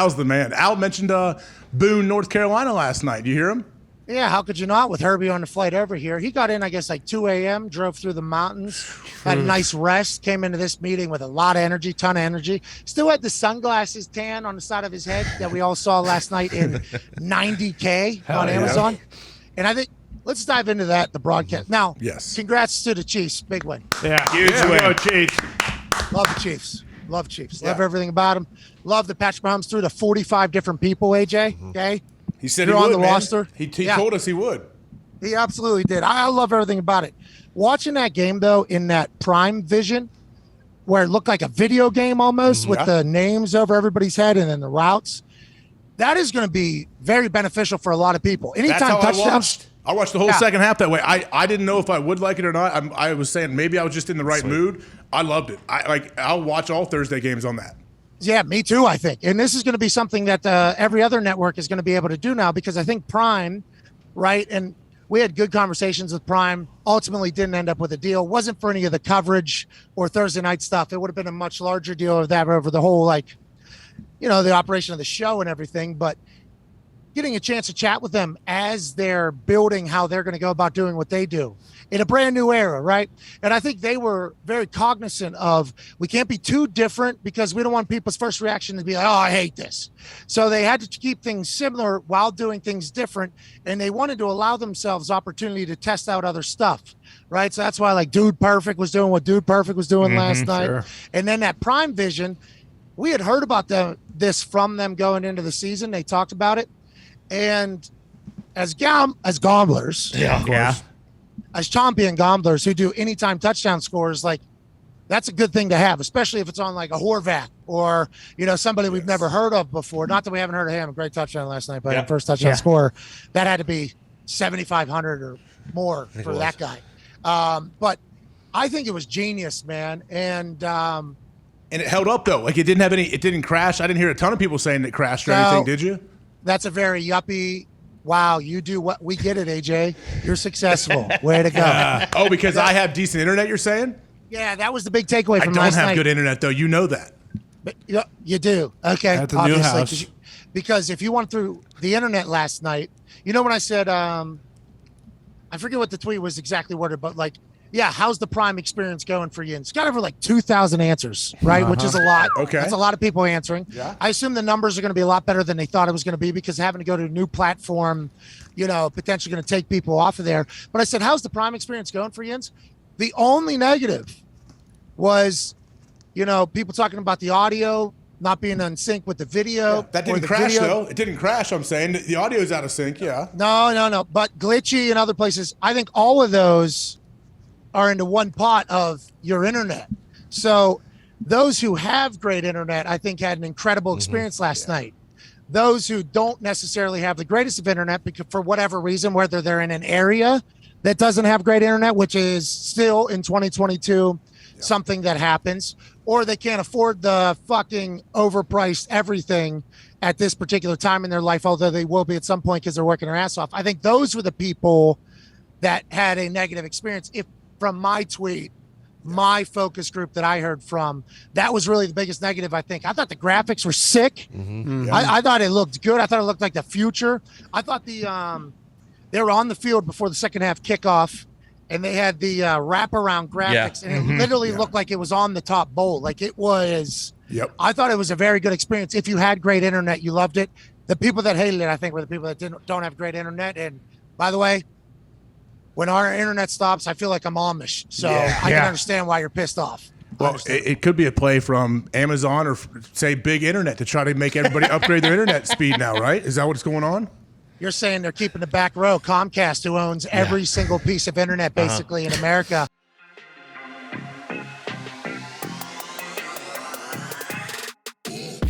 Al's the man. Al mentioned Boone, North Carolina last night. Do you hear him? Yeah, how could you not with Herbie on the flight over here? He got in, I guess, like 2 a.m., drove through the mountains, had a nice rest, came into this meeting with a lot of energy, ton of energy. Still had the sunglasses tan on the side of his head that we all saw last night in 90K on Amazon. And I think, let's dive into that, the broadcast. Now, congrats to the Chiefs. Big win. Yeah, huge win. Go Chiefs. Love the Chiefs. Love Chiefs. Love everything about them. Love that Patrick Mahomes threw to 45 different people, AJ. Okay? He said You're he on would, the roster. He told us he would. He absolutely did. I love everything about it. Watching that game, though, in that prime vision, where it looked like a video game almost with the names over everybody's head and then the routes, that is going to be very beneficial for a lot of people. Anytime touchdowns. I watched the whole second half that way. I didn't know if I would like it or not. I was saying maybe I was just in the right mood. I loved it. I'll watch all Thursday games on that. Yeah, me too, I think. And this is going to be something that every other network is going to be able to do now because I think Prime, right, and we had good conversations with Prime, ultimately didn't end up with a deal. Wasn't for any of the coverage or Thursday night stuff. It would have been a much larger deal of that over the whole, the operation of the show and everything. But getting a chance to chat with them as they're building how they're going to go about doing what they do in a brand new era, right? And I think they were very cognizant of we can't be too different because we don't want people's first reaction to be like, oh, I hate this. So they had to keep things similar while doing things different, and they wanted to allow themselves opportunity to test out other stuff, right? So that's why Dude Perfect was doing what Dude Perfect was doing last night. Sure. And then that Prime Vision, we had heard about this from them going into the season. They talked about it. And as gamblers, as champion gamblers who do anytime touchdown scores, that's a good thing to have, especially if it's on a Horvath or, somebody we've never heard of before. Not that we haven't heard of him. A great touchdown last night, but first touchdown scorer. That had to be 7,500 or more for that guy. But I think it was genius, man. And it held up, though. It didn't crash. I didn't hear a ton of people saying it crashed or anything, did you? That's a very yuppie. Wow, you do what we get it, AJ. You're successful. Way to go. Because I have decent internet, you're saying? Yeah, that was the big takeaway from last night. I don't have good internet, though. You know that. But you do. Okay. At the new house. Because if you went through the internet last night, when I said, I forget what the tweet was exactly worded, but how's the Prime experience going for you? And it's got over 2,000 answers, right? Which is a lot. Okay. That's a lot of people answering. Yeah. I assume the numbers are going to be a lot better than they thought it was going to be because having to go to a new platform, potentially going to take people off of there. But I said, how's the Prime experience going for you? The only negative was, people talking about the audio not being in sync with the video. Yeah, that didn't crash, though. It didn't crash, I'm saying. The audio's out of sync, yeah. No. But glitchy in other places. I think all of those are into one pot of your internet. So those who have great internet, I think, had an incredible experience last night. Those who don't necessarily have the greatest of internet, because for whatever reason, whether they're in an area that doesn't have great internet, which is still in 2022 something that happens, or they can't afford the fucking overpriced everything at this particular time in their life, although they will be at some point because they're working their ass off. I think those were the people that had a negative experience. If from my tweet, my focus group that I heard from, that was really the biggest negative, I think. I thought the graphics were sick. I thought it looked good. I thought it looked like the future. I thought they were on the field before the second half kickoff, and they had the wraparound graphics, and it literally looked like it was on the top bowl. It was. Yep. I thought it was a very good experience. If you had great internet, you loved it. The people that hated it, I think, were the people that don't have great internet. And by the way, when our internet stops, I feel like I'm Amish. So I can understand why you're pissed off. Well, it could be a play from Amazon or, say, Big Internet to try to make everybody upgrade their internet speed now, right? Is that what's going on? You're saying they're keeping the back row. Comcast, who owns every single piece of internet basically in America,